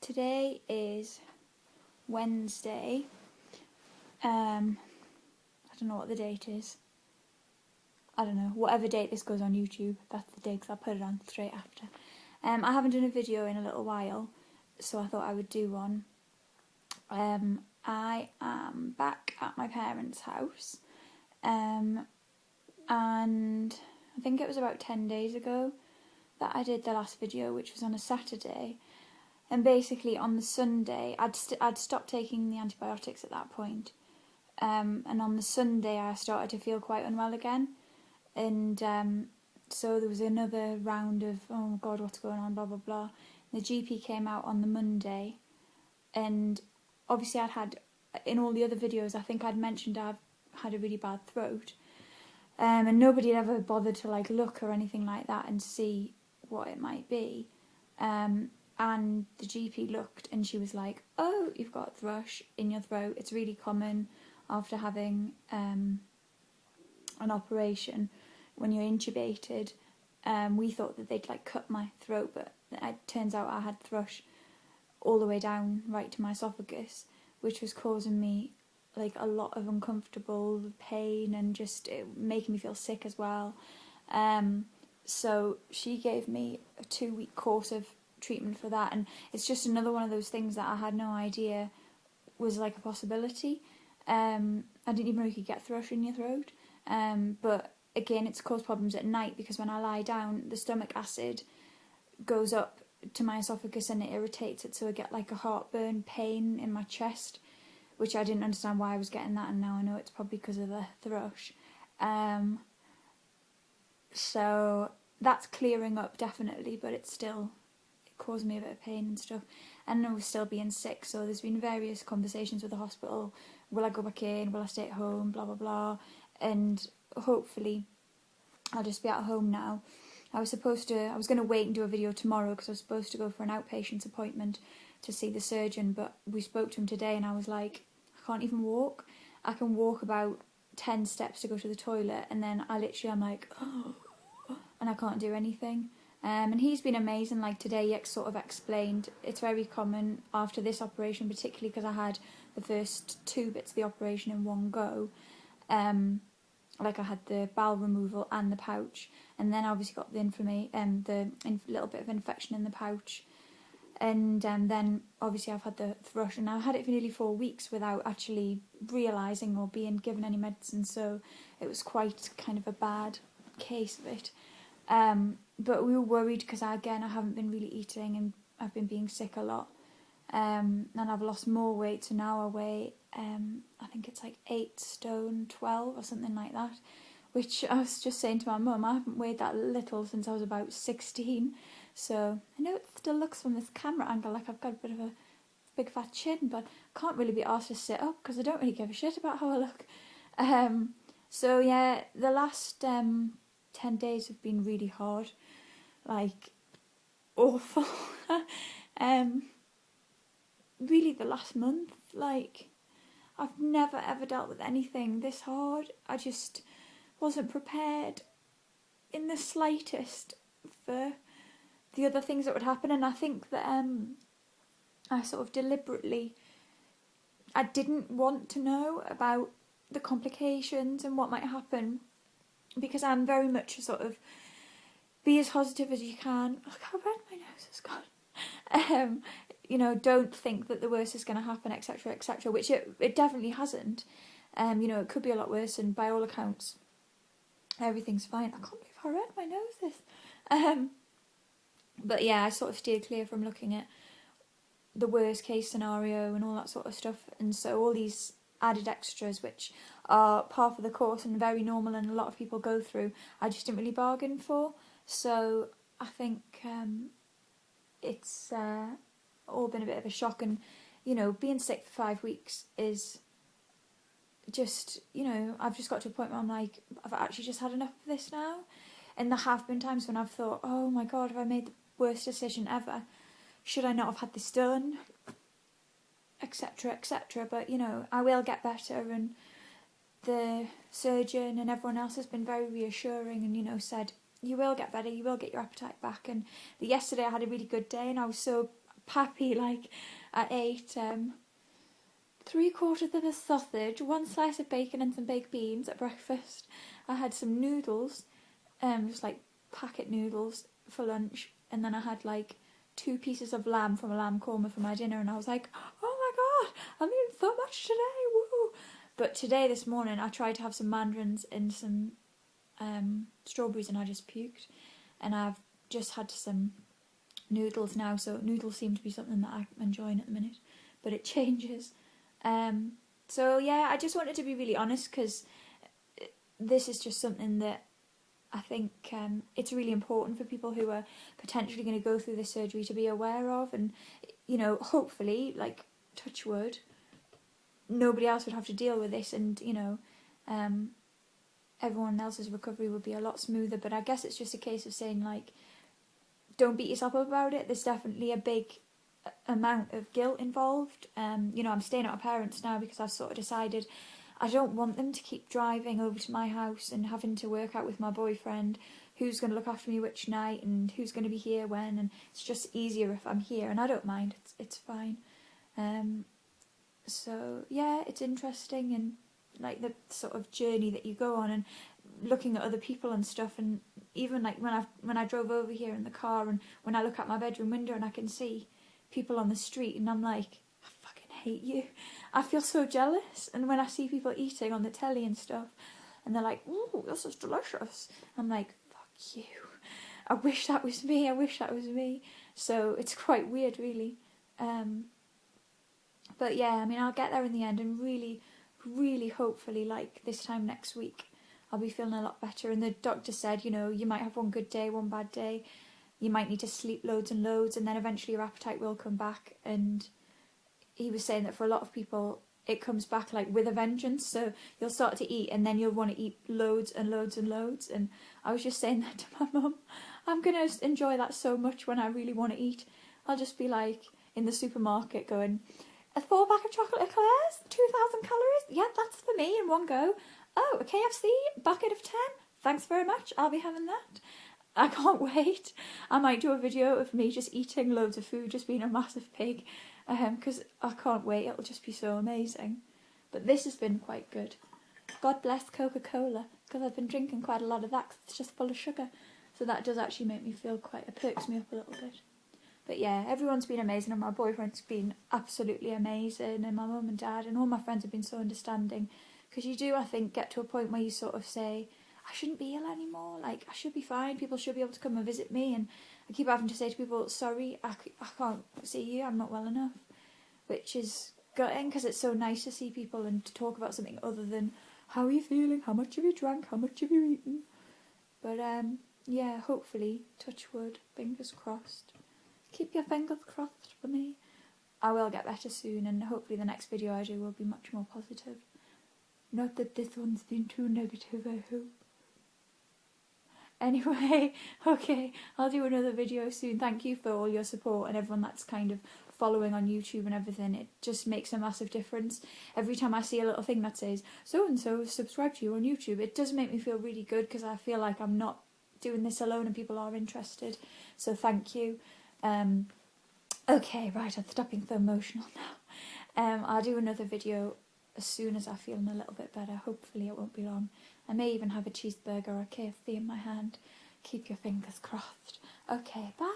Today is Wednesday. I don't know what the date is. I don't know. Whatever date this goes on YouTube, that's the day, because I'll put it on straight after. I haven't done a video in a little while, so I thought I would do one. I am back at my parents' house, and I think it was about 10 days ago that I did the last video, which was on a Saturday. And basically on the Sunday, I'd stopped taking the antibiotics at that point. And on the Sunday I started to feel quite unwell again. And so there was another round of, oh God, what's going on, blah, blah, blah. And the GP came out on the Monday. And obviously I'd had, in all the other videos, I think I'd mentioned I've had a really bad throat. And nobody had ever bothered to look or anything like that and see what it might be. And the GP looked and she was like, oh, you've got thrush in your throat. It's really common after having an operation when you're intubated. We thought that they'd cut my throat, but it turns out I had thrush all the way down right to my esophagus, which was causing me a lot of uncomfortable pain and just making me feel sick as well. So she gave me a 2-week course of treatment for that, and it's just another one of those things that I had no idea was a possibility. I didn't even know you could get thrush in your throat, but again, it's caused problems at night because when I lie down, the stomach acid goes up to my esophagus and it irritates it, so I get a heartburn pain in my chest, which I didn't understand why I was getting that, and now I know it's probably because of the thrush. So that's clearing up definitely, but it caused me a bit of pain and stuff, and I was still being sick. So there's been various conversations with the hospital. Will I go back in? Will I stay at home? Blah blah blah. And hopefully I'll just be at home now. I was going to wait and do a video tomorrow because I was supposed to go for an outpatient's appointment to see the surgeon, but we spoke to him today and I was like, I can't even walk. I can walk about 10 steps to go to the toilet, and then I'm like, oh, and I can't do anything. And he's been amazing. Today he sort of explained it's very common after this operation, particularly because I had the first 2 bits of the operation in one go. I had the bowel removal and the pouch, and then I obviously got the little bit of infection in the pouch, and then obviously I've had the thrush, and I've had it for nearly 4 weeks without actually realising or being given any medicine, so it was quite kind of a bad case of it. But we were worried because I haven't been really eating and I've been being sick a lot, and I've lost more weight, so now I weigh I think it's 8 stone 12 or something like that, which I was just saying to my mum, I haven't weighed that little since I was about 16, so I know it still looks from this camera angle like I've got a bit of a big fat chin, but I can't really be asked to sit up because I don't really give a shit about how I look. So yeah, the last 10 days have been really hard, awful. Really the last month, I've never ever dealt with anything this hard. I just wasn't prepared in the slightest for the other things that would happen, and I think that I sort of deliberately, I didn't want to know about the complications and what might happen, because I'm very much a sort of be as positive as you can. Look how red my nose has gone. Don't think that the worst is going to happen, etc., etc., which it definitely hasn't. It could be a lot worse, and by all accounts, everything's fine. I can't believe how red my nose is. But yeah, I sort of steered clear from looking at the worst case scenario and all that sort of stuff, and so all these added extras, which are part of the course and very normal and a lot of people go through, I just didn't really bargain for. So I think it's all been a bit of a shock, and being sick for 5 weeks is just, I've just got to a point where I'm like, I've actually just had enough of this now. And there have been times when I've thought, oh my God, have I made the worst decision ever? Should I not have had this done? Etc., etc. But I will get better, and the surgeon and everyone else has been very reassuring, and said, you will get better, you will get your appetite back. And yesterday I had a really good day, and I was so happy. Like, I ate 3/4 of a sausage, 1 slice of bacon and some baked beans at breakfast. I had some noodles, just like packet noodles for lunch, and then I had like 2 pieces of lamb from a lamb korma for my dinner, and I was like, oh my god, I'm eating so much today, woo! But today, this morning, I tried to have some mandarins and some strawberries, and I just puked. And I've just had some noodles now, so noodles seem to be something that I'm enjoying at the minute, but it changes. So yeah, I just wanted to be really honest, because this is just something that I think it's really important for people who are potentially going to go through this surgery to be aware of, and, you know, hopefully, like, touch wood, nobody else would have to deal with this, and, you know, everyone else's recovery would be a lot smoother. But I guess it's just a case of saying, like, don't beat yourself up about it. There's definitely a big amount of guilt involved. You know, I'm staying at my parents' now because I've sort of decided I don't want them to keep driving over to my house and having to work out with my boyfriend who's going to look after me which night and who's going to be here when, and it's just easier if I'm here, and I don't mind, it's fine. So yeah, it's interesting, and like the sort of journey that you go on, and looking at other people and stuff, and even like when I drove over here in the car, and when I look out my bedroom window and I can see people on the street, and I'm like, I fucking hate you. I feel so jealous. And when I see people eating on the telly and stuff, and they're like, ooh, this is delicious, I'm like, fuck you. I wish that was me. I wish that was me. So it's quite weird, really. But yeah, I mean, I'll get there in the end, and really, really hopefully, like, this time next week, I'll be feeling a lot better. And the doctor said, you know, you might have one good day, one bad day. You might need to sleep loads and loads, and then eventually your appetite will come back. And he was saying that for a lot of people, it comes back like with a vengeance. So you'll start to eat, and then you'll want to eat loads and loads and loads. And I was just saying that to my mum. I'm going to enjoy that so much when I really want to eat. I'll just be like in the supermarket going, a 4-pack of chocolate eclairs, 2,000 calories? Yeah, that's for me in one go. Oh, a KFC, bucket of 10? Thanks very much, I'll be having that. I can't wait. I might do a video of me just eating loads of food, just being a massive pig, because I can't wait, it'll just be so amazing. But this has been quite good. God bless Coca-Cola, because I've been drinking quite a lot of that, 'cause it's just full of sugar. So that does actually make me feel it perks me up a little bit. But yeah, everyone's been amazing, and my boyfriend's been absolutely amazing, and my mum and dad and all my friends have been so understanding. Because you do, I think, get to a point where you sort of say, I shouldn't be ill anymore, like, I should be fine, people should be able to come and visit me, and I keep having to say to people, sorry, I can't see you, I'm not well enough, which is gutting, because it's so nice to see people and to talk about something other than, how are you feeling, how much have you drank, how much have you eaten. But yeah, hopefully, touch wood, fingers crossed. Keep your fingers crossed for me. I will get better soon, and hopefully the next video I do will be much more positive. Not that this one's been too negative, I hope. Anyway, okay, I'll do another video soon. Thank you for all your support and everyone that's kind of following on YouTube and everything. It just makes a massive difference. Every time I see a little thing that says, so-and-so subscribe to you on YouTube, it does make me feel really good, because I feel like I'm not doing this alone and people are interested. So thank you. Okay, right, I'm stopping so emotional now. I'll do another video as soon as I'm feeling a little bit better. Hopefully it won't be long. I may even have a cheeseburger or a KFC in my hand. Keep your fingers crossed. Okay, bye.